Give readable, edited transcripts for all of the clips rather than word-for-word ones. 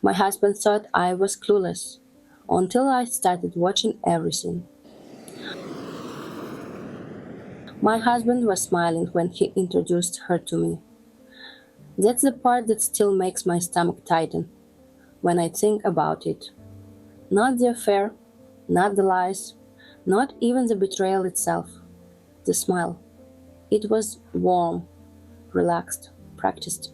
My husband thought I was clueless until I started watching everything. My husband was smiling when he introduced her to me. That's the part that still makes my stomach tighten when I think about it. Not the affair, not the lies, not even the betrayal itself. The smile. It was warm, relaxed, practiced.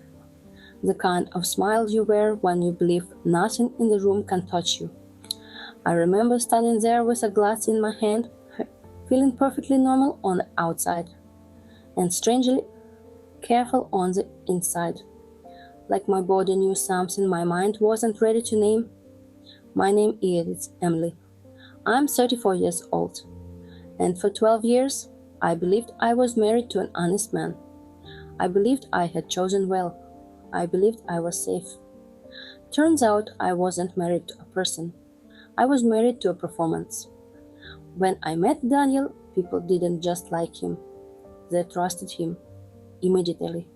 The kind of smile you wear when you believe nothing in the room can touch you. I remember standing there with a glass in my hand, feeling perfectly normal on the outside, and strangely careful on the inside. Like my body knew something my mind wasn't ready to name. My name is Emily. I'm 34 years old, and for 12 years, I believed I was married to an honest man. I believed I had chosen well. I believed I was safe. Turns out I wasn't married to a person. I was married to a performance. When I met Daniel, people didn't just like him. They trusted him immediately.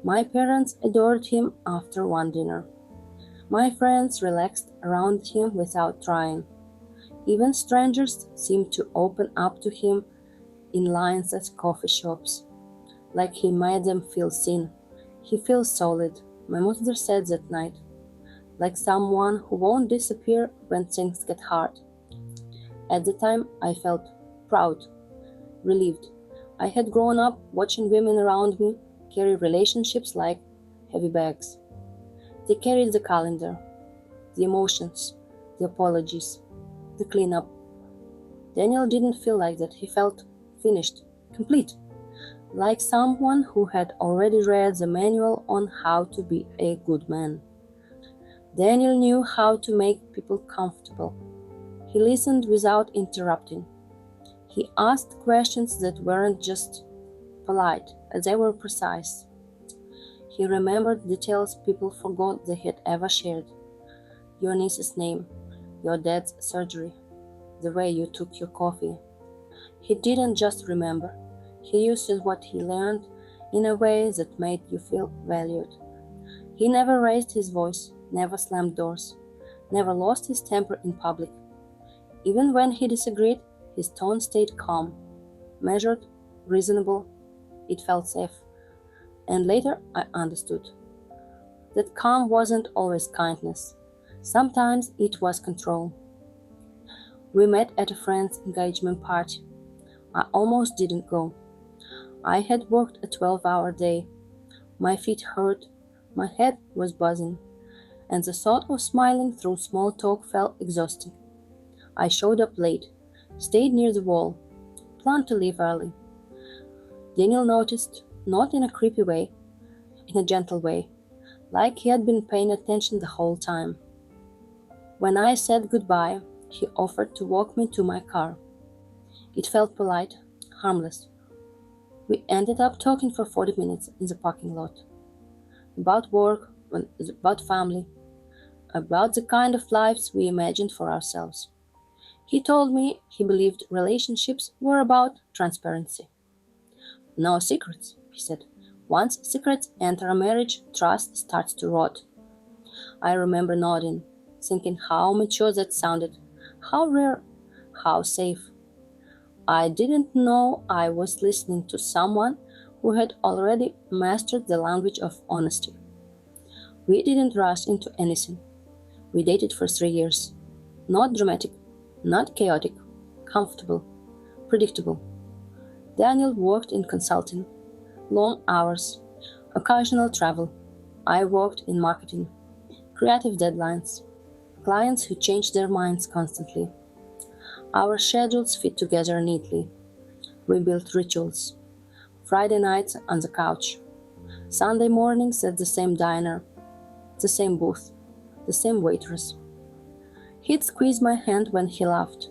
My parents adored him after one dinner. My friends relaxed around him without trying. Even strangers seemed to open up to him in lines at coffee shops, like he made them feel seen. He feels solid, my mother said that night, like someone who won't disappear when things get hard. At the time, I felt proud, relieved. I had grown up watching women around me carry relationships like heavy bags. They carried the calendar, the emotions, the apologies, the cleanup. Daniel didn't feel like that. He felt finished, complete, like someone who had already read the manual on how to be a good man. Daniel knew how to make people comfortable. He listened without interrupting. He asked questions that weren't just polite, they were precise. He remembered details people forgot they had ever shared. Your niece's name, your dad's surgery, the way you took your coffee. He didn't just remember. He used what he learned in a way that made you feel valued. He never raised his voice, never slammed doors, never lost his temper in public. Even when he disagreed, his tone stayed calm, measured, reasonable. It felt safe. And later I understood. That calm wasn't always kindness. Sometimes it was control. We met at a friend's engagement party. I almost didn't go. I had worked a 12-hour day. My feet hurt, my head was buzzing, and the thought of smiling through small talk felt exhausting. I showed up late, stayed near the wall, planned to leave early. Daniel noticed, not in a creepy way, in a gentle way, like he had been paying attention the whole time. When I said goodbye, he offered to walk me to my car. It felt polite, harmless. We ended up talking for 40 minutes in the parking lot. About work, about family, about the kind of lives we imagined for ourselves. He told me he believed relationships were about transparency. No secrets, he said. Once secrets enter a marriage, trust starts to rot. I remember nodding, thinking how mature that sounded, how rare, how safe. I didn't know I was listening to someone who had already mastered the language of honesty. We didn't rush into anything. We dated for 3 years. Not dramatic, not chaotic, comfortable, predictable. Daniel worked in consulting, long hours, occasional travel. I worked in marketing, creative deadlines, clients who changed their minds constantly. Our schedules fit together neatly. We built rituals. Friday nights on the couch. Sunday mornings at the same diner, the same booth, the same waitress. He'd squeeze my hand when he laughed.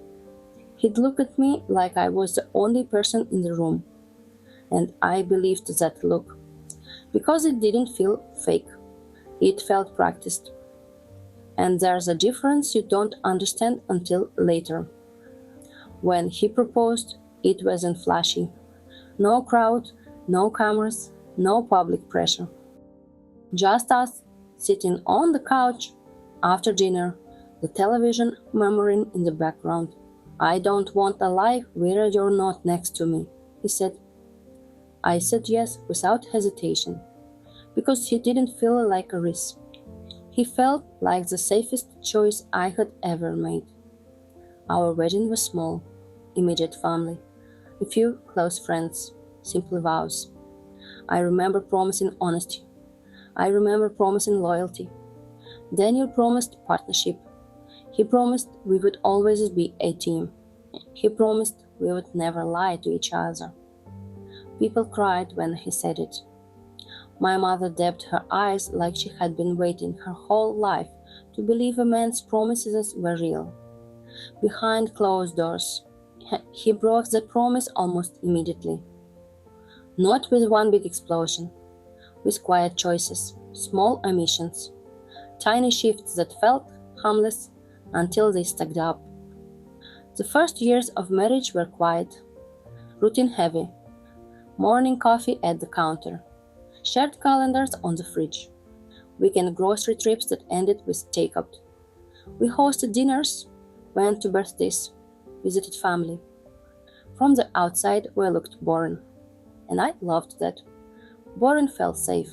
He'd look at me like I was the only person in the room. And I believed that look. Because it didn't feel fake. It felt practiced. And there's a difference you don't understand until later. When he proposed, it wasn't flashy. No crowd, no cameras, no public pressure. Just us sitting on the couch, After dinner, the television murmuring in the background. "I don't want a life where you're not next to me," he said. I said yes without hesitation, because he didn't feel like a risk. He felt like the safest choice I had ever made. Our wedding was small, immediate family, a few close friends, simple vows. I remember promising honesty. I remember promising loyalty. Daniel promised partnership. He promised we would always be a team. He promised we would never lie to each other. People cried when he said it. My mother dabbed her eyes like she had been waiting her whole life to believe a man's promises were real. Behind closed doors, he broke that promise almost immediately. Not with one big explosion, with quiet choices, small omissions, tiny shifts that felt harmless until they stacked up. The first years of marriage were quiet, routine heavy, morning coffee at the counter, shared calendars on the fridge, weekend grocery trips that ended with takeout. We hosted dinners, went to birthdays, visited family. From the outside, we looked boring, and I loved that. Boring felt safe.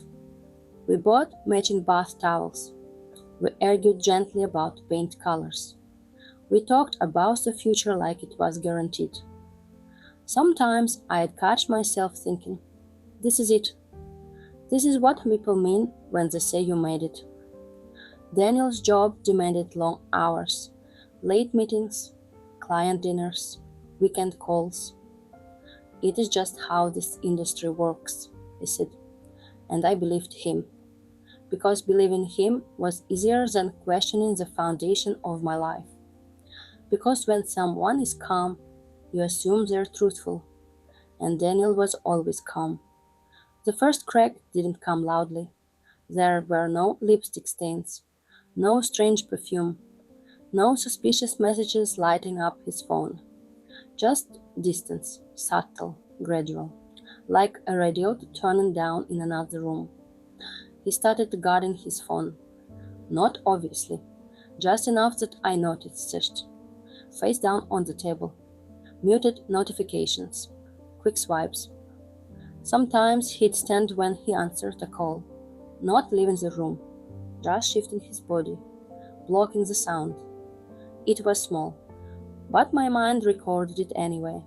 We bought matching bath towels. We argued gently about paint colors. We talked about the future like it was guaranteed. Sometimes I'd catch myself thinking, this is it. This is what people mean when they say you made it. Daniel's job demanded long hours, late meetings, client dinners, weekend calls. It is just how this industry works, he said, and I believed him, because believing him was easier than questioning the foundation of my life. Because when someone is calm, you assume they're truthful, and Daniel was always calm. The first crack didn't come loudly. There were no lipstick stains, no strange perfume, no suspicious messages lighting up his phone. Just distance, subtle, gradual, like a radio turning down in another room. He started guarding his phone. Not obviously, just enough that I noticed it. Face down on the table. Muted notifications. Quick swipes. Sometimes he'd stand when he answered a call, not leaving the room, just shifting his body, blocking the sound. It was small, but my mind recorded it anyway.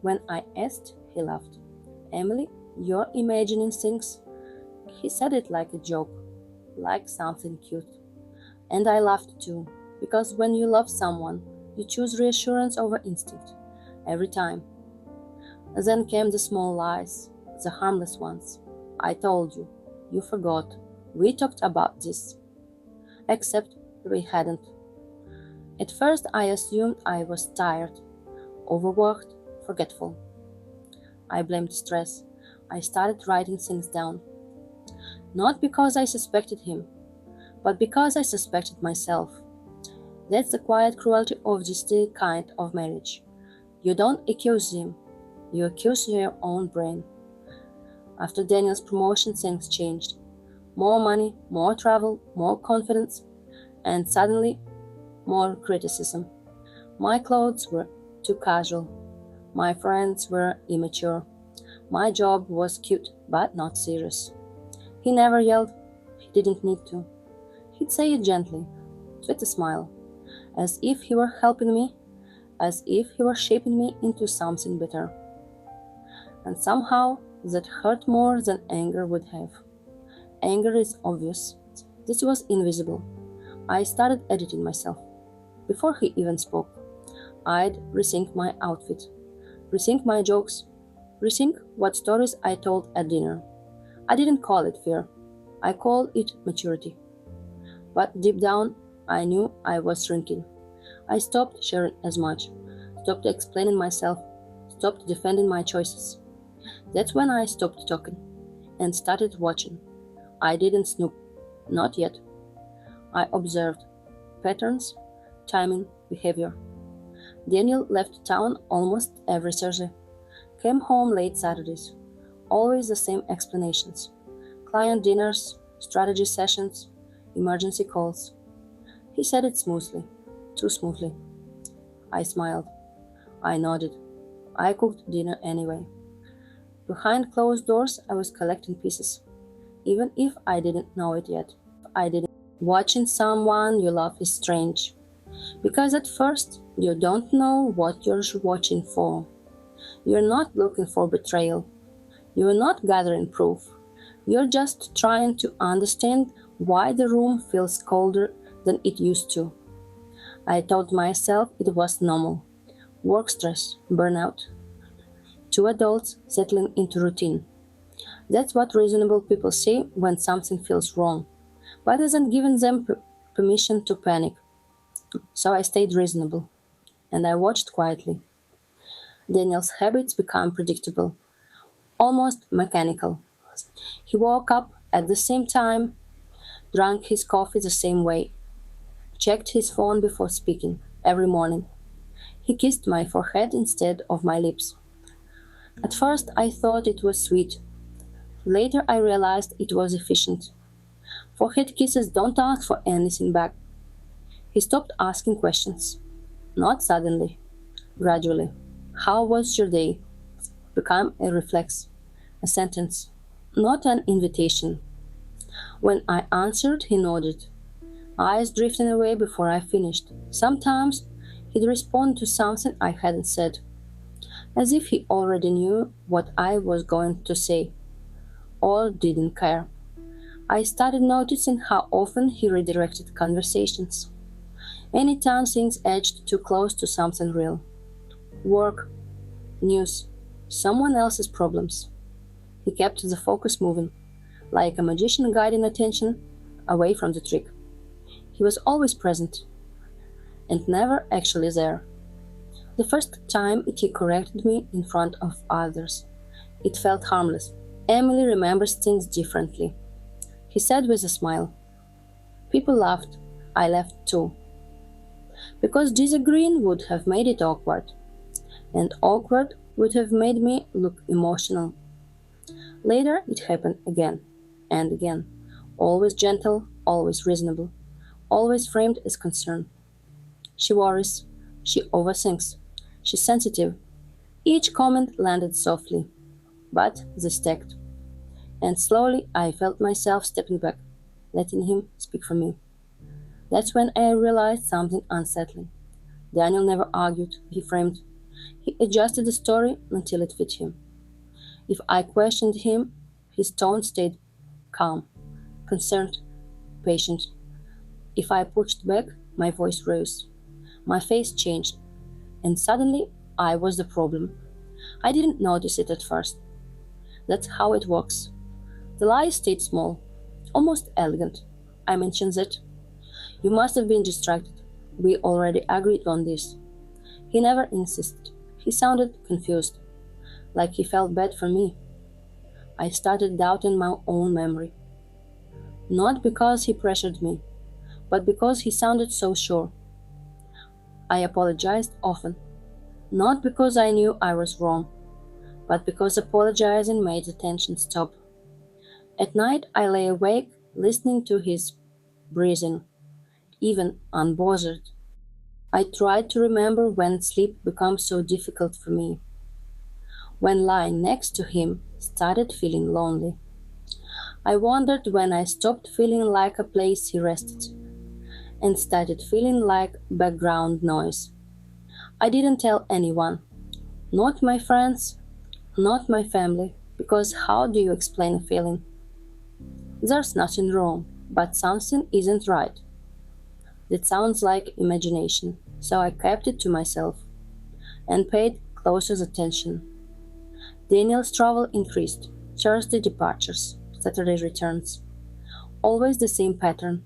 When I asked, he laughed. "Emily, you're imagining things." He said it like a joke, like something cute. And I laughed too, because when you love someone, you choose reassurance over instinct, every time. Then came the small lies, the harmless ones. "I told you, you forgot, we talked about this." Except we hadn't. At first I assumed I was tired, overworked, forgetful. I blamed stress. I started writing things down. Not because I suspected him, but because I suspected myself. That's the quiet cruelty of this kind of marriage. You don't accuse him, you accuse your own brain. After Daniel's promotion, things changed. More money, more travel, more confidence, and suddenly, more criticism. My clothes were too casual. My friends were immature. My job was cute, but not serious. He never yelled. He didn't need to. He'd say it gently, with a smile, as if he were helping me, as if he were shaping me into something better. And somehow, that hurt more than anger would have. Anger is obvious. This was invisible. I started editing myself. Before he even spoke, I'd rethink my outfit, rethink my jokes, rethink what stories I told at dinner. I didn't call it fear. I called it maturity. But deep down, I knew I was shrinking. I stopped sharing as much, stopped explaining myself, stopped defending my choices. That's when I stopped talking and started watching. I didn't snoop, not yet. I observed patterns, timing, behavior. Daniel left town almost every Thursday, came home late Saturdays, always the same explanations. Client dinners, strategy sessions, emergency calls. He said it smoothly, too smoothly. I smiled. I nodded. I cooked dinner anyway. Behind closed doors, I was collecting pieces, even if I didn't know it yet. I didn't. Watching someone you love is strange, because at first you don't know what you're watching for. You're not looking for betrayal. You're not gathering proof. You're just trying to understand why the room feels colder than it used to. I told myself it was normal. Work stress, burnout. Two adults settling into routine. That's what reasonable people say when something feels wrong, but isn't giving them permission to panic. So I stayed reasonable, and I watched quietly. Daniel's habits became predictable, almost mechanical. He woke up at the same time, drank his coffee the same way, checked his phone before speaking, every morning. He kissed my forehead instead of my lips. At first I thought it was sweet. Later I realized it was efficient. Forehead kisses don't ask for anything back. He stopped asking questions. Not suddenly, gradually. How was your day? Became a reflex, a sentence, not an invitation. When I answered, he nodded, eyes drifting away before I finished. Sometimes he'd respond to something I hadn't said, as if he already knew what I was going to say, or didn't care. I started noticing how often he redirected conversations. Anytime things edged too close to something real. Work, news, someone else's problems. He kept the focus moving, like a magician guiding attention away from the trick. He was always present, and never actually there. The first time he corrected me in front of others, it felt harmless. Emily remembers things differently, he said with a smile. People laughed. I laughed too. Because disagreeing would have made it awkward, and awkward would have made me look emotional. Later it happened again and again, always gentle, always reasonable, always framed as concern. She worries, she overthinks, she's sensitive. Each comment landed softly, but they stacked. And slowly I felt myself stepping back, letting him speak for me. That's when I realized something unsettling. Daniel never argued, he framed. He adjusted the story until it fit him. If I questioned him, his tone stayed calm, concerned, patient. If I pushed back, my voice rose. My face changed, and suddenly I was the problem. I didn't notice it at first. That's how it works. The lie stayed small, almost elegant. I mentioned that. You must have been distracted. We already agreed on this. He never insisted. He sounded confused, like he felt bad for me. I started doubting my own memory. Not because he pressured me, but because he sounded so sure. I apologized often, not because I knew I was wrong, but because apologizing made the tension stop. At night I lay awake listening to his breathing, even unbothered. I tried to remember when sleep became so difficult for me, when lying next to him started feeling lonely. I wondered when I stopped feeling like a place he rested and started feeling like background noise. I didn't tell anyone, not my friends, not my family, because how do you explain a feeling? There's nothing wrong, but something isn't right. That sounds like imagination, so I kept it to myself and paid closer attention. Daniel's travel increased. Thursday departures, Saturday returns. Always the same pattern,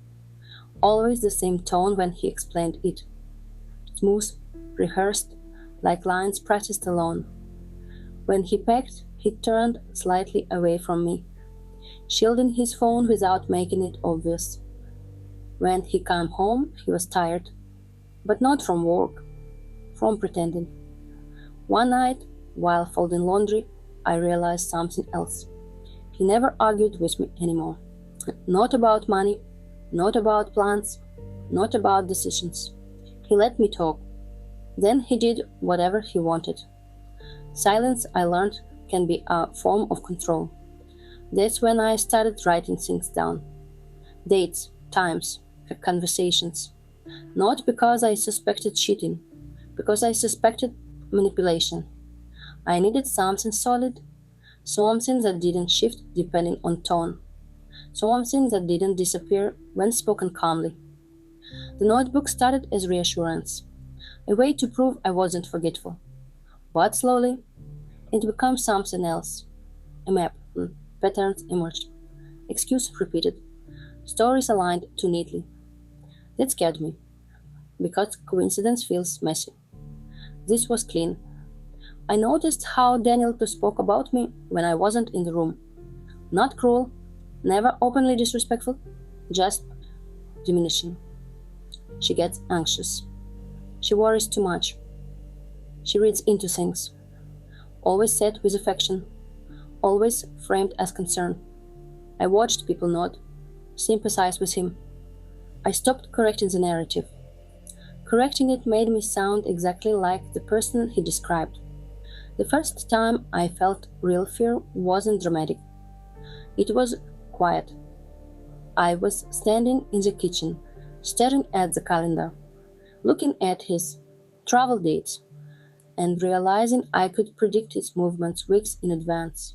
always the same tone when he explained it. Smooth, rehearsed, like lines practiced alone. When he packed, he turned slightly away from me, shielding his phone without making it obvious. When he came home, he was tired, but not from work, from pretending. One night, while folding laundry, I realized something else. He never argued with me anymore. Not about money, not about plans, not about decisions. He let me talk. Then he did whatever he wanted. Silence, I learned, can be a form of control. That's when I started writing things down. Dates, times, conversations. Not because I suspected cheating, because I suspected manipulation. I needed something solid, something that didn't shift depending on tone, something that didn't disappear when spoken calmly. The notebook started as reassurance, a way to prove I wasn't forgetful. But slowly, it became something else. A map, patterns emerged, excuses repeated, stories aligned too neatly. That scared me, because coincidence feels messy. This was clean. I noticed how Daniel spoke about me when I wasn't in the room. Not cruel, never openly disrespectful, just diminishing. She gets anxious. She worries too much. She reads into things. Always said with affection, always framed as concern. I watched people nod, sympathize with him. I stopped correcting the narrative. Correcting it made me sound exactly like the person he described. The first time I felt real fear wasn't dramatic. It was quiet. I was standing in the kitchen, staring at the calendar, looking at his travel dates, and realizing I could predict his movements weeks in advance.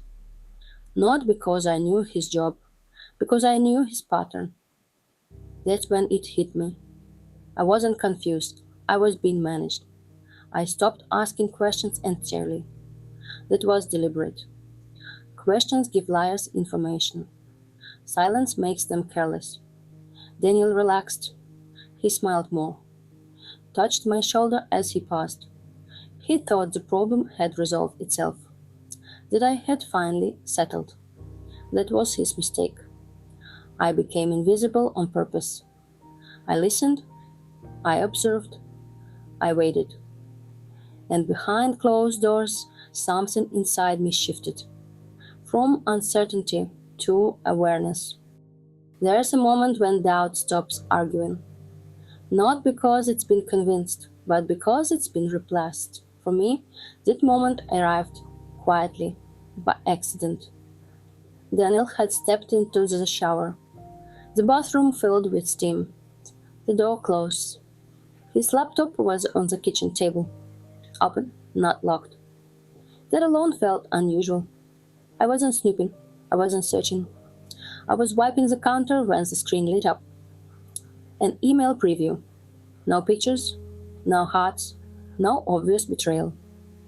Not because I knew his job, because I knew his pattern. That's when it hit me. I wasn't confused. I was being managed. I stopped asking questions entirely. That was deliberate. Questions give liars information. Silence makes them careless. Daniel relaxed. He smiled more, touched my shoulder as he passed. He thought the problem had resolved itself, that I had finally settled. That was his mistake. I became invisible on purpose. I listened, I observed, I waited. And behind closed doors, something inside me shifted. From uncertainty to awareness. There's a moment when doubt stops arguing. Not because it's been convinced, but because it's been replaced. For me, that moment arrived quietly, by accident. Daniel had stepped into the shower. The bathroom filled with steam. The door closed. His laptop was on the kitchen table. Open, not locked. That alone felt unusual. I wasn't snooping. I wasn't searching. I was wiping the counter when the screen lit up. An email preview. No pictures, no hearts, no obvious betrayal.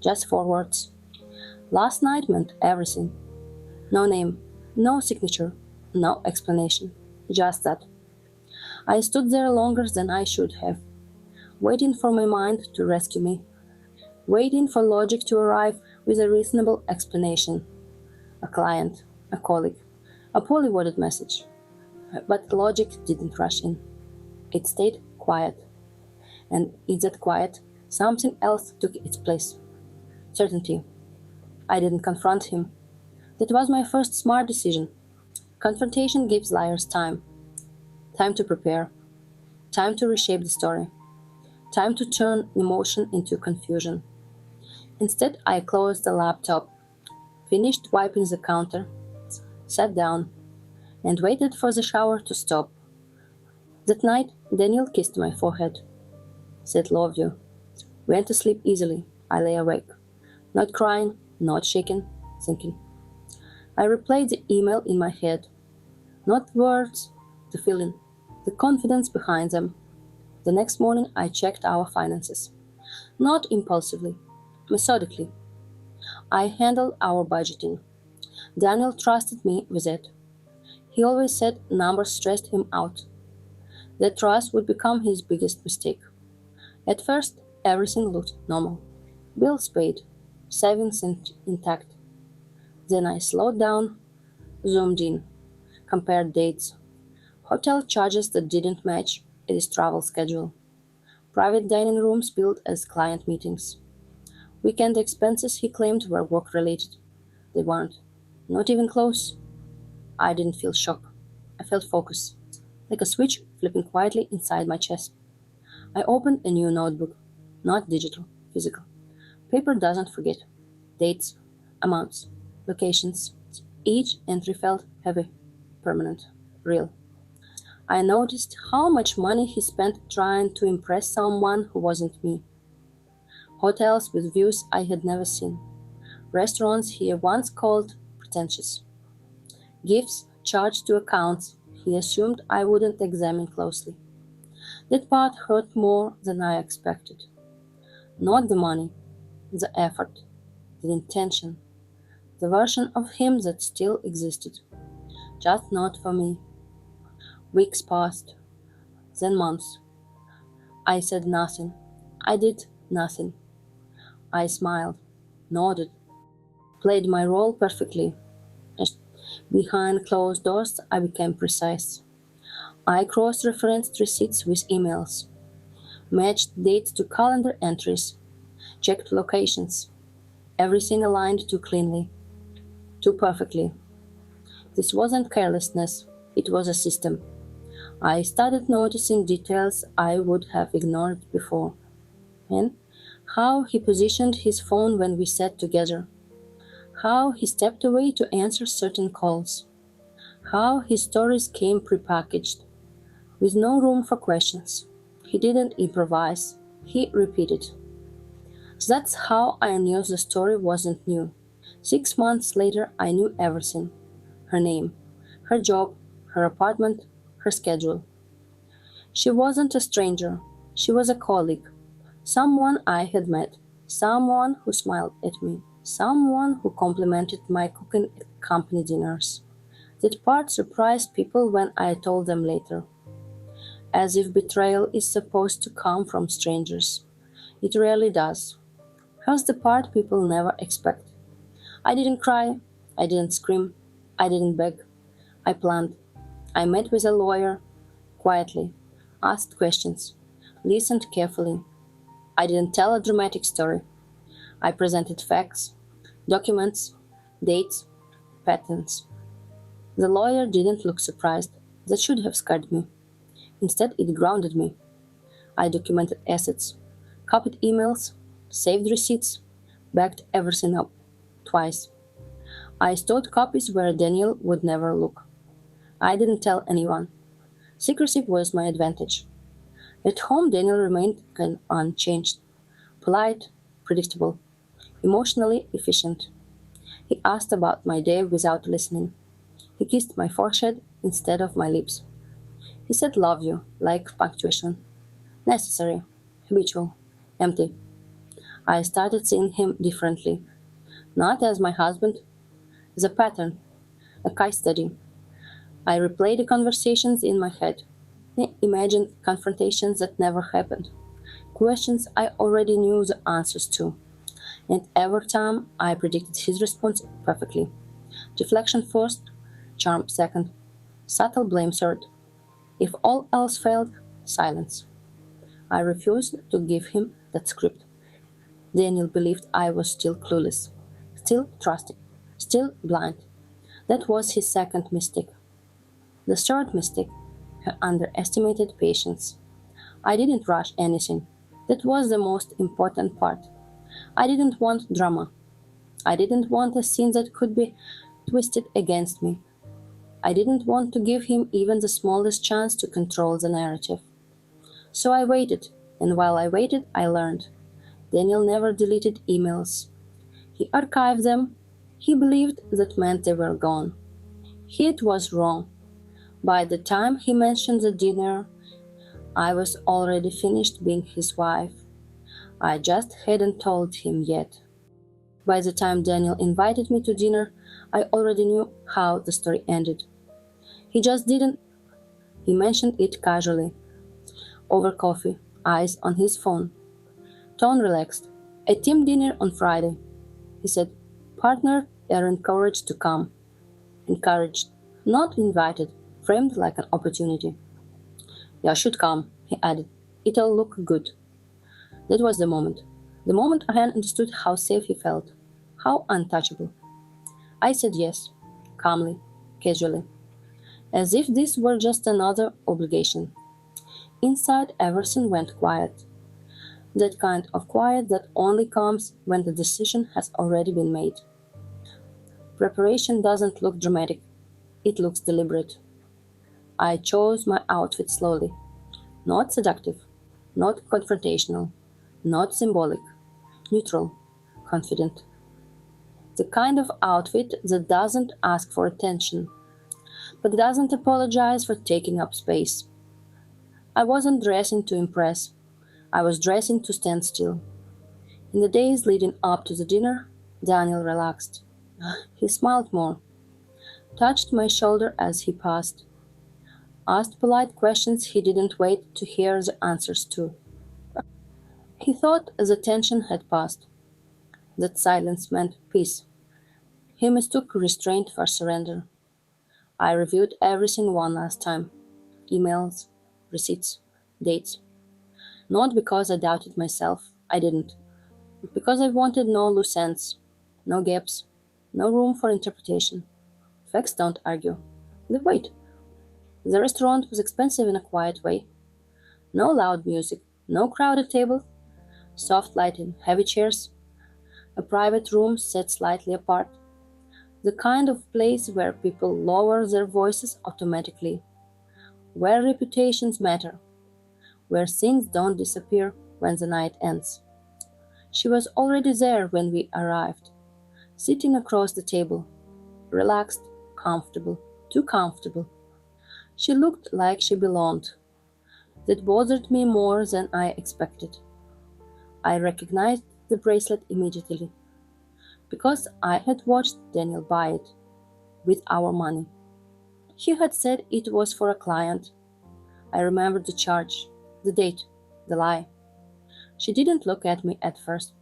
Just 4 words. Last night meant everything. No name, no signature, no explanation. Just that. I stood there longer than I should have, waiting for my mind to rescue me, waiting for logic to arrive with a reasonable explanation. A client, a colleague, a poorly worded message. But logic didn't rush in. It stayed quiet. And in that quiet, something else took its place. Certainty. I didn't confront him. That was my first smart decision. Confrontation gives liars time. Time to prepare. Time to reshape the story. Time to turn emotion into confusion. Instead, I closed the laptop, finished wiping the counter, sat down, and waited for the shower to stop. That night, Daniel kissed my forehead, said love you, went to sleep easily. I lay awake, not crying, not shaking, thinking. I replayed the email in my head. Not words, the feeling, the confidence behind them. The next morning I checked our finances. Not impulsively, methodically. I handled our budgeting. Daniel trusted me with it. He always said numbers stressed him out. That trust would become his biggest mistake. At first, everything looked normal. Bills paid, savings intact. Then I slowed down, zoomed in, compared dates, hotel charges that didn't match his travel schedule, private dining rooms billed as client meetings. Weekend expenses he claimed were work-related. They weren't. Not even close. I didn't feel shock. I felt focus. Like a switch flipping quietly inside my chest. I opened a new notebook. Not digital, physical. Paper doesn't forget. Dates, amounts, locations. Each entry felt heavy, permanent, real. I noticed how much money he spent trying to impress someone who wasn't me. Hotels with views I had never seen. Restaurants he once called pretentious. Gifts charged to accounts he assumed I wouldn't examine closely. That part hurt more than I expected. Not the money, the effort, the intention, the version of him that still existed, just not for me. Weeks passed, then months. I said nothing. I did nothing. I smiled, nodded, played my role perfectly. Behind closed doors, I became precise. I cross-referenced receipts with emails, matched dates to calendar entries, checked locations. Everything aligned too cleanly, too perfectly. This wasn't carelessness, it was a system. I started noticing details I would have ignored before. And how he positioned his phone when we sat together. How he stepped away to answer certain calls. How his stories came prepackaged, with no room for questions. He didn't improvise, he repeated. That's how I knew the story wasn't new. 6 months later, I knew everything. Her name, her job, her apartment, her schedule. She wasn't a stranger. She was a colleague. Someone I had met. Someone who smiled at me. Someone who complimented my cooking at company dinners. That part surprised people when I told them later. As if betrayal is supposed to come from strangers. It rarely does. Here's the part people never expect. I didn't cry. I didn't scream. I didn't beg. I planned. I met with a lawyer, quietly, asked questions, listened carefully. I didn't tell a dramatic story. I presented facts, documents, dates, patterns. The lawyer didn't look surprised. That should have scared me. Instead, it grounded me. I documented assets, copied emails, saved receipts, backed everything up, twice. I stored copies where Daniel would never look. I didn't tell anyone. Secrecy was my advantage. At home, Daniel remained unchanged, polite, predictable, emotionally efficient. He asked about my day without listening. He kissed my forehead instead of my lips. He said love you, like punctuation. Necessary, habitual, empty. I started seeing him differently. Not as my husband, as a pattern, a case study. I replayed the conversations in my head. I imagined confrontations that never happened. Questions I already knew the answers to. And every time I predicted his response perfectly. Deflection first, charm second, subtle blame third. If all else failed, silence. I refused to give him that script. Daniel believed I was still clueless, still trusting, still blind. That was his second mistake. The third mistake, her underestimated patience. I didn't rush anything. That was the most important part. I didn't want drama. I didn't want a scene that could be twisted against me. I didn't want to give him even the smallest chance to control the narrative. So I waited, and while I waited, I learned. Daniel never deleted emails. He archived them. He believed that meant they were gone. It was wrong. By the time he mentioned the dinner, I was already finished being his wife. I just hadn't told him yet. By the time Daniel invited me to dinner, I already knew how the story ended. He just didn't. He mentioned it casually. Over coffee, eyes on his phone. Tone relaxed. A team dinner on Friday. He said, partner are encouraged to come. Encouraged, not invited, framed like an opportunity. You should come, he added. It'll look good. That was the moment. The moment I understood how safe he felt. How untouchable. I said yes, calmly, casually. As if this were just another obligation. Inside, everything went quiet. That kind of quiet that only comes when the decision has already been made. Preparation doesn't look dramatic, it looks deliberate. I chose my outfit slowly, not seductive, not confrontational, not symbolic, neutral, confident. The kind of outfit that doesn't ask for attention, but doesn't apologize for taking up space. I wasn't dressing to impress, I was dressing to stand still. In the days leading up to the dinner, Daniel relaxed. He smiled more, touched my shoulder as he passed, asked polite questions he didn't wait to hear the answers to. He thought the tension had passed, that silence meant peace. He mistook restraint for surrender. I reviewed everything one last time: emails, receipts, dates. Not because I doubted myself, I didn't. Because I wanted no loose ends, no gaps, no room for interpretation. Facts don't argue. They wait. The restaurant was expensive in a quiet way. No loud music, no crowded tables, soft lighting, heavy chairs, a private room set slightly apart. The kind of place where people lower their voices automatically, where reputations matter, where things don't disappear when the night ends. She was already there when we arrived, sitting across the table, relaxed, comfortable, too comfortable. She looked like she belonged. That bothered me more than I expected. I recognized the bracelet immediately, because I had watched Daniel buy it, with our money. He had said it was for a client. I remembered the charge, the date, the lie. She didn't look at me at first.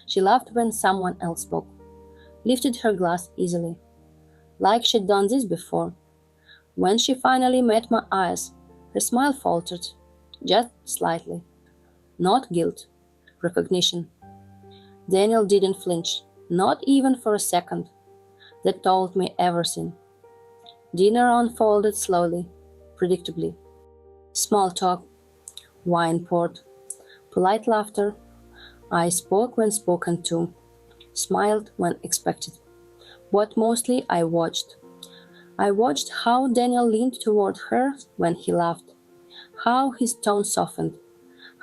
She laughed when someone else spoke, lifted her glass easily, like she'd done this before. When she finally met my eyes, her smile faltered, just slightly. Not guilt, recognition. Daniel didn't flinch, not even for a second. That told me everything. Dinner unfolded slowly, predictably. Small talk, wine poured, polite laughter. I spoke when spoken to, smiled when expected. But mostly I watched. I watched how Daniel leaned toward her when he laughed, how his tone softened,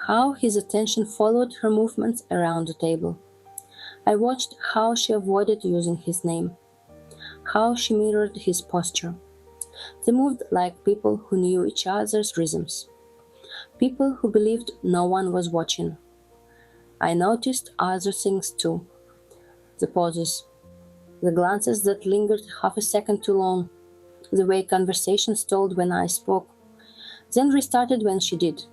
how his attention followed her movements around the table. I watched how she avoided using his name, how she mirrored his posture. They moved like people who knew each other's rhythms, people who believed no one was watching. I noticed other things too: the pauses, the glances that lingered half a second too long, the way conversation stalled when I spoke, then restarted when she did.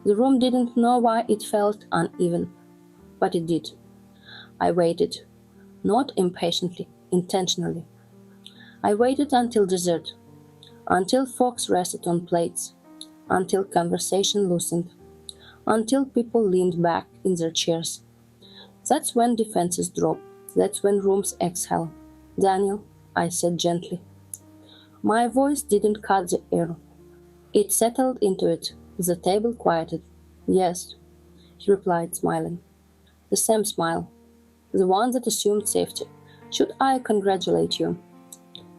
The room didn't know why it felt uneven, but it did. I waited, not impatiently, intentionally. I waited until dessert, until forks rested on plates, until conversation loosened, until people leaned back in their chairs. That's when defenses drop, that's when rooms exhale. Daniel, I said gently. My voice didn't cut the air. It settled into it. The table quieted. Yes, he replied, smiling. The same smile, the one that assumed safety. Should I congratulate you?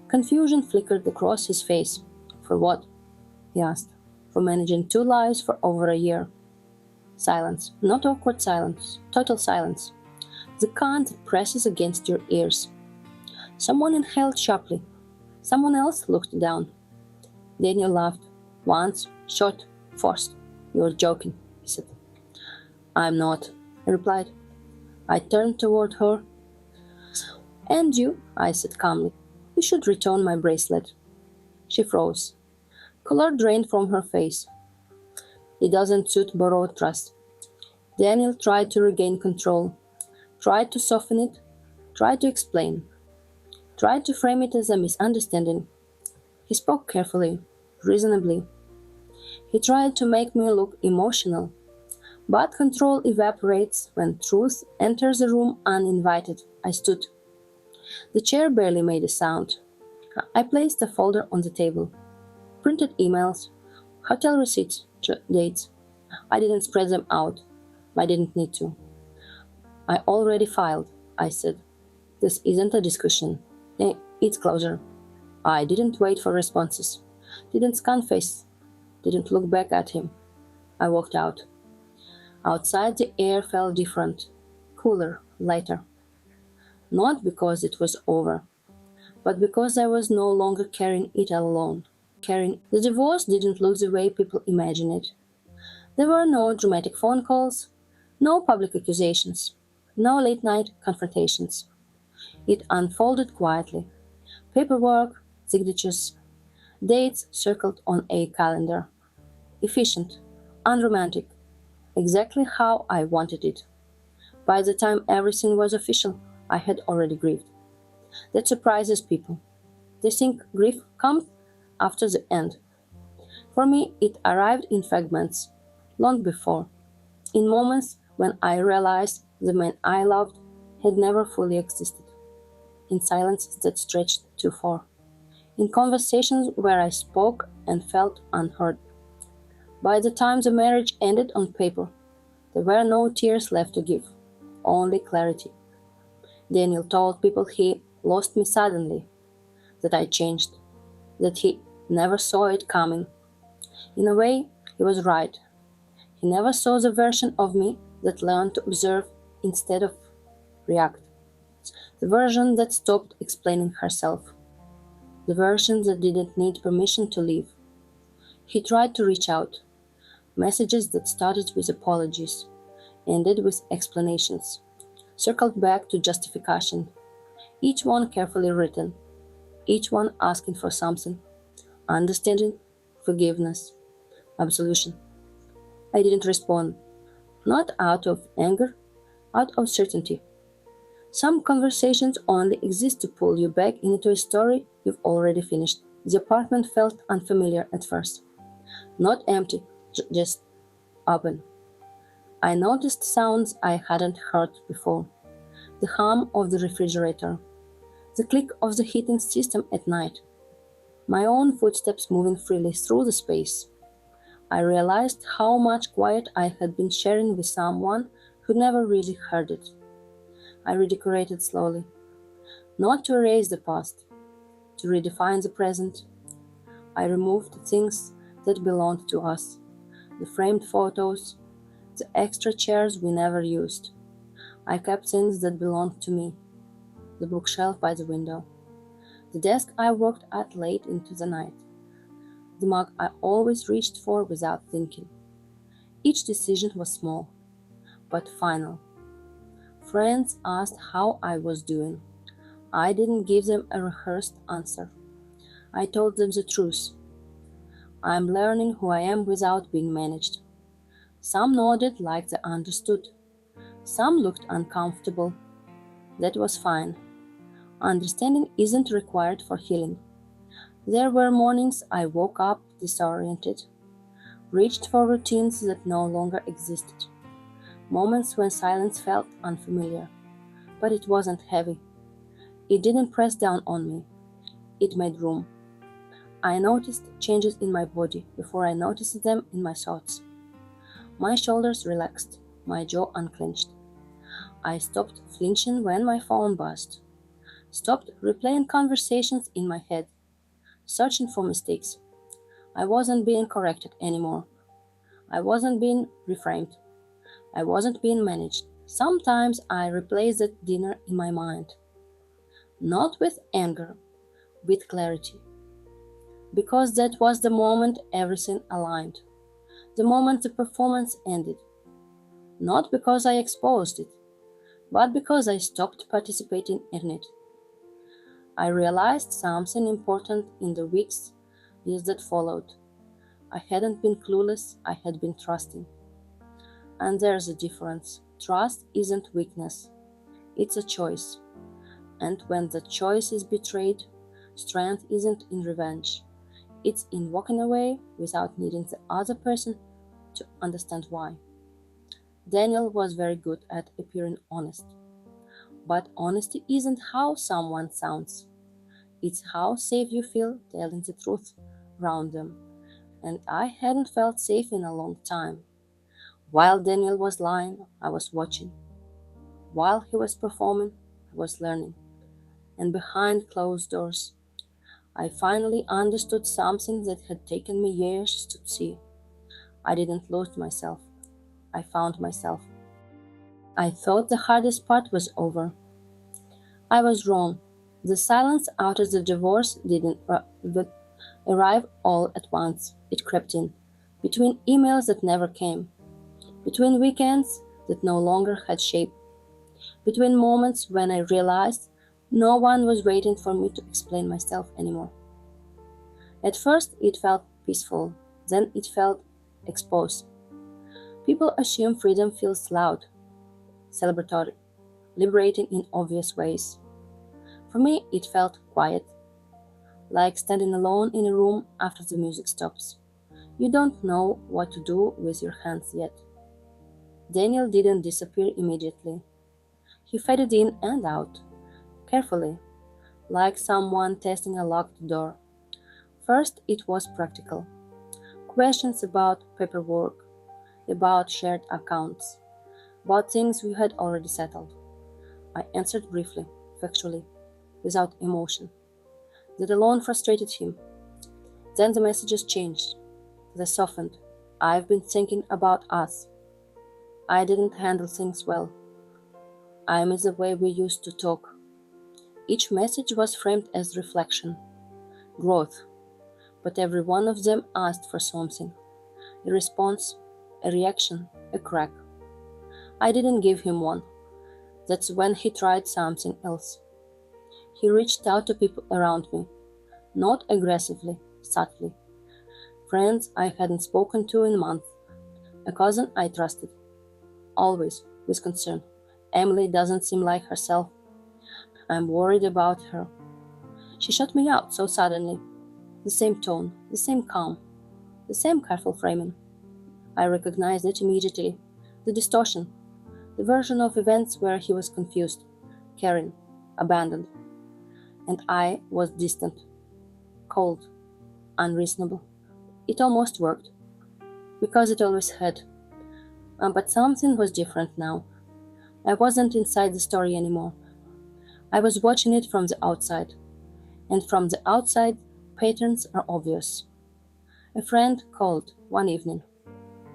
Confusion flickered across his face. For what? He asked. For managing two lives for over a year. Silence. Not awkward silence. Total silence. The kind that presses against your ears. Someone inhaled sharply. Someone else looked down. Daniel laughed. Once, short, forced. You're joking, he said. I'm not, I replied. I turned toward her. And you, I said calmly. You should return my bracelet. She froze. Color drained from her face. It doesn't suit borrowed trust. Daniel tried to regain control, tried to soften it, tried to explain, tried to frame it as a misunderstanding. He spoke carefully, reasonably. He tried to make me look emotional. But control evaporates when truth enters the room uninvited. I stood. The chair barely made a sound. I placed a folder on the table. Printed emails, hotel receipts, dates. I didn't spread them out. I didn't need to. I already filed, I said. This isn't a discussion. It's closure. I didn't wait for responses. Didn't scan face. Didn't look back at him. I walked out. Outside the air felt different. Cooler, lighter. Not because it was over, but because I was no longer carrying it alone. The divorce didn't look the way people imagine it. There were no dramatic phone calls, no public accusations, no late night confrontations. It unfolded quietly. Paperwork, signatures, dates circled on a calendar. Efficient, unromantic, exactly how I wanted it. By the time everything was official, I had already grieved. That surprises people. They think grief comes after the end. For me, it arrived in fragments, long before, in moments when I realized the man I loved had never fully existed, in silences that stretched too far, in conversations where I spoke and felt unheard. By the time the marriage ended on paper, there were no tears left to give, only clarity. Daniel told people he lost me suddenly, that I changed, that he never saw it coming. In a way, he was right. He never saw the version of me that learned to observe instead of react, the version that stopped explaining herself, the version that didn't need permission to leave. He tried to reach out, messages that started with apologies, ended with explanations, circled back to justification, each one carefully written, each one asking for something: understanding, forgiveness, absolution. I didn't respond, not out of anger, out of certainty. Some conversations only exist to pull you back into a story you've already finished. The apartment felt unfamiliar at first. Not empty, just open. I noticed sounds I hadn't heard before. The hum of the refrigerator, the click of the heating system at night, my own footsteps moving freely through the space. I realized how much quiet I had been sharing with someone who never really heard it. I redecorated slowly, not to erase the past, to redefine the present. I removed things that belonged to us, the framed photos, the extra chairs we never used. I kept things that belonged to me, the bookshelf by the window, the desk I worked at late into the night, the mug I always reached for without thinking. Each decision was small, but final. Friends asked how I was doing. I didn't give them a rehearsed answer. I told them the truth. I'm learning who I am without being managed. Some nodded like they understood. Some looked uncomfortable. That was fine. Understanding isn't required for healing. There were mornings I woke up disoriented, reached for routines that no longer existed. Moments when silence felt unfamiliar, but it wasn't heavy. It didn't press down on me. It made room. I noticed changes in my body before I noticed them in my thoughts. My shoulders relaxed, my jaw unclenched. I stopped flinching when my phone buzzed, stopped replaying conversations in my head, searching for mistakes. I wasn't being corrected anymore. I wasn't being reframed. I wasn't being managed. Sometimes I replay that dinner in my mind, not with anger, with clarity. Because that was the moment everything aligned, the moment the performance ended. Not because I exposed it, but because I stopped participating in it. I realized something important in the years that followed. I hadn't been clueless, I had been trusting. And there's a difference. Trust isn't weakness, it's a choice. And when the choice is betrayed, strength isn't in revenge. It's in walking away without needing the other person to understand why. Daniel was very good at appearing honest. But honesty isn't how someone sounds. It's how safe you feel telling the truth around them. and I hadn't felt safe in a long time. While Daniel was lying, I was watching. While he was performing, I was learning. And behind closed doors, I finally understood something that had taken me years to see. I didn't lose myself. I found myself. I thought the hardest part was over. I was wrong. The silence after the divorce didn't arrive all at once. It crept in. Between emails that never came. Between weekends that no longer had shape. Between moments when I realized no one was waiting for me to explain myself anymore. At first it felt peaceful, then it felt exposed. People assume freedom feels loud, celebratory, liberating in obvious ways. For me, it felt quiet, like standing alone in a room after the music stops. You don't know what to do with your hands yet. Daniel didn't disappear immediately. He faded in and out, carefully, like someone testing a locked door. First, it was practical. Questions about paperwork, about shared accounts, about things we had already settled. I answered briefly, factually, without emotion. That alone frustrated him. Then the messages changed. They softened. I've been thinking about us. I didn't handle things well. I miss the way we used to talk. Each message was framed as reflection, growth, but every one of them asked for something. A response, a reaction, a crack. I didn't give him one. That's when he tried something else. He reached out to people around me, not aggressively, subtly. Friends I hadn't spoken to in months, a cousin I trusted, always with concern. Emily doesn't seem like herself. I'm worried about her. She shut me out so suddenly. The same tone, the same calm, the same careful framing. I recognized it immediately. The distortion, the version of events where he was confused, caring, abandoned. And I was distant, cold, unreasonable. It almost worked, because it always had. But something was different now. I wasn't inside the story anymore. I was watching it from the outside. And from the outside, patterns are obvious. A friend called one evening,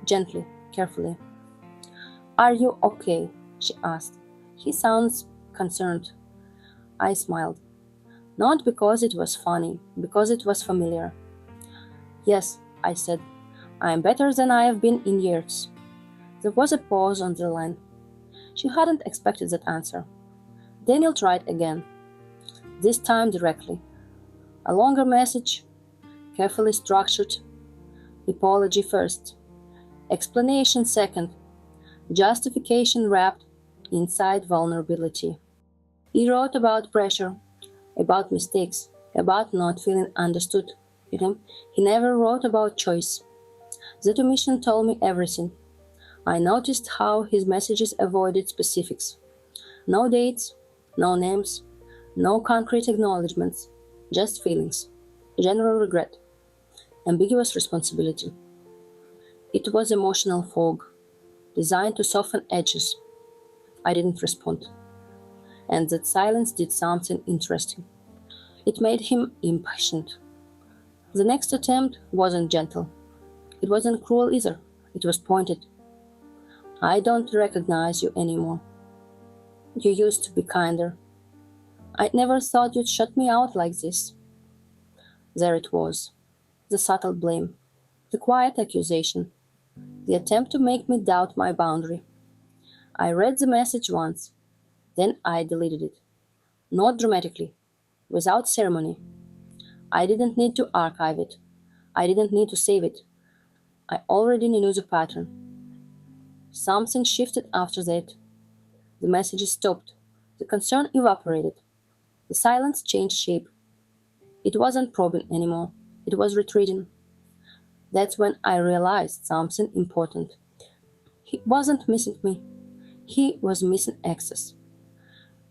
gently, carefully. "Are you okay?" she asked. "He sounds concerned." I smiled. Not because it was funny, because it was familiar. "Yes," I said. "I'm better than I have been in years." There was a pause on the line. She hadn't expected that answer. Daniel tried again, this time directly. A longer message, carefully structured. Apology first, explanation second, justification wrapped inside vulnerability. He wrote about pressure, about mistakes, about not feeling understood. He never wrote about choice. That omission told me everything. I noticed how his messages avoided specifics. No dates, no names, no concrete acknowledgments, just feelings, general regret, ambiguous responsibility. It was emotional fog, designed to soften edges. I didn't respond. And that silence did something interesting. It made him impatient. The next attempt wasn't gentle. It wasn't cruel either. It was pointed. "I don't recognize you anymore. You used to be kinder. I never thought you'd shut me out like this." There it was. The subtle blame. The quiet accusation. The attempt to make me doubt my boundary. I read the message once. Then I deleted it. Not dramatically. Without ceremony. I didn't need to archive it. I didn't need to save it. I already knew the pattern. Something shifted after that. The messages stopped. The concern evaporated. The silence changed shape. It wasn't probing anymore. It was retreating. That's when I realized something important. He wasn't missing me. He was missing access.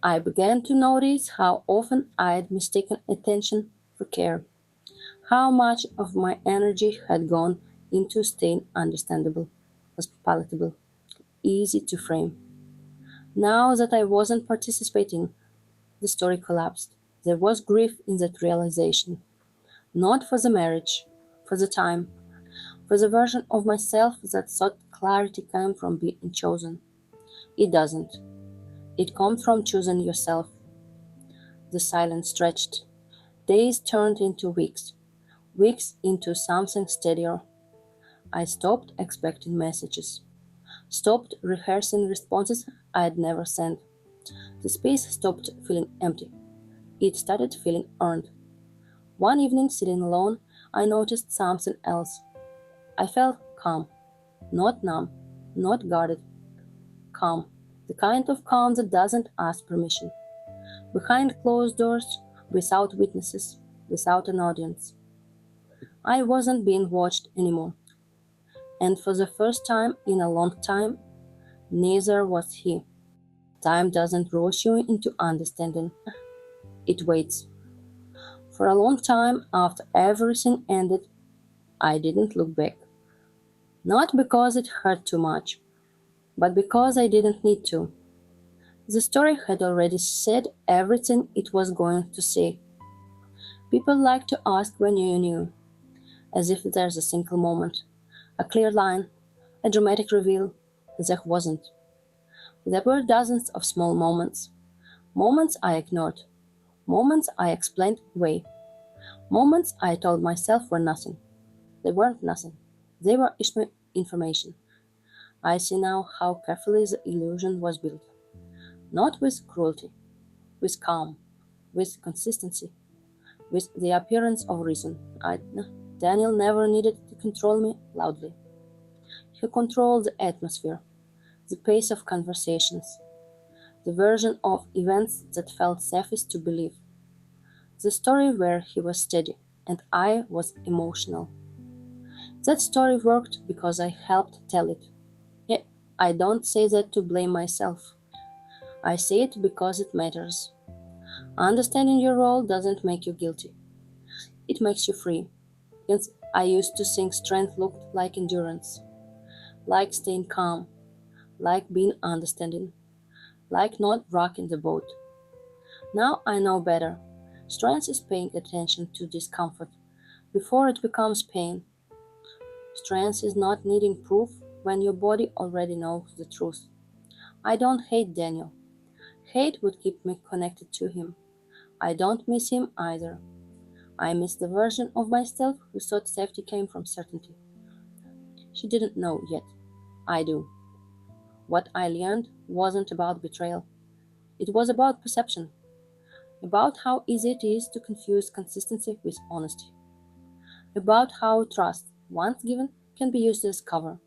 I began to notice how often I had mistaken attention for care, How much of my energy had gone into staying understandable, was palatable, easy to frame. Now that I wasn't participating, the story collapsed. There was grief in that realization. Not for the marriage, for the time, for the version of myself that thought clarity came from being chosen. It doesn't. It comes from choosing yourself. The silence stretched. Days turned into weeks, weeks into something steadier. I stopped expecting messages, stopped rehearsing responses I'd never sent. The space stopped feeling empty. It started feeling earned. One evening, sitting alone, I noticed something else. I felt calm, not numb, not guarded, calm. The kind of calm that doesn't ask permission. Behind closed doors, without witnesses, without an audience. I wasn't being watched anymore. And for the first time in a long time, neither was he. Time doesn't rush you into understanding, it waits. For a long time after everything ended, I didn't look back. Not because it hurt too much, but because I didn't need to. The story had already said everything it was going to say. People like to ask when you knew, as if there's a single moment, a clear line, a dramatic reveal. There wasn't. There were dozens of small moments. Moments I ignored. Moments I explained away. Moments I told myself were nothing. They weren't nothing. They were information. I see now how carefully the illusion was built. Not with cruelty, with calm, with consistency, with the appearance of reason. Daniel never needed to control me loudly. He controlled the atmosphere, the pace of conversations, the version of events that felt safest to believe, the story where he was steady and I was emotional. That story worked because I helped tell it. Yeah, I don't say that to blame myself. I say it because it matters. Understanding your role doesn't make you guilty. It makes you free. Yes, I used to think strength looked like endurance, like staying calm, like being understanding, like not rocking the boat. Now I know better. Strength is paying attention to discomfort before it becomes pain. Strength is not needing proof when your body already knows the truth. I don't hate Daniel. Hate would keep me connected to him. I don't miss him either. I miss the version of myself who thought safety came from certainty. She didn't know yet. I do. What I learned wasn't about betrayal. It was about perception, about how easy it is to confuse consistency with honesty, about how trust, once given, can be used as cover.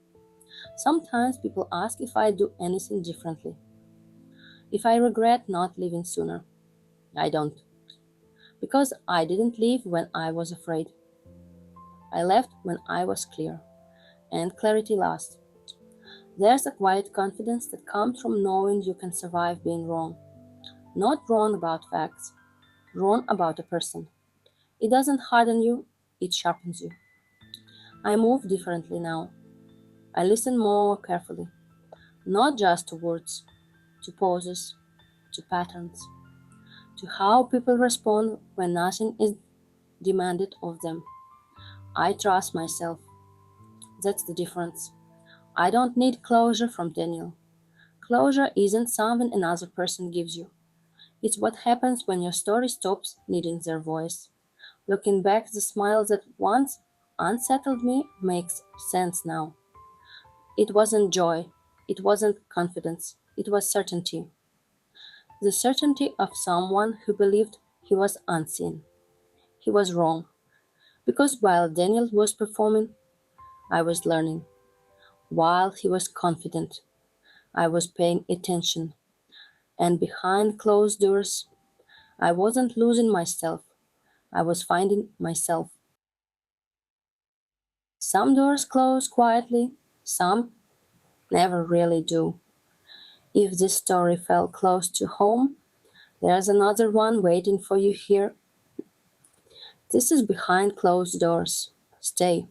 Sometimes people ask if I do anything differently, if I regret not leaving sooner. I don't, because I didn't leave when I was afraid. I left when I was clear, and clarity lasts. There's a quiet confidence that comes from knowing you can survive being wrong. Not wrong about facts, wrong about a person. It doesn't harden you, it sharpens you. I move differently now. I listen more carefully, not just to words, to pauses, to patterns, to how people respond when nothing is demanded of them. I trust myself. That's the difference. I don't need closure from Daniel. Closure isn't something another person gives you. It's what happens when your story stops needing their voice. Looking back, the smile that once unsettled me makes sense now. It wasn't joy, it wasn't confidence, it was certainty. The certainty of someone who believed he was unseen. He was wrong, because while Daniel was performing, I was learning. While he was confident, I was paying attention. And behind closed doors, I wasn't losing myself, I was finding myself. Some doors close quietly, some never really do. If this story felt close to home, there's another one waiting for you here. This is behind closed doors. Stay.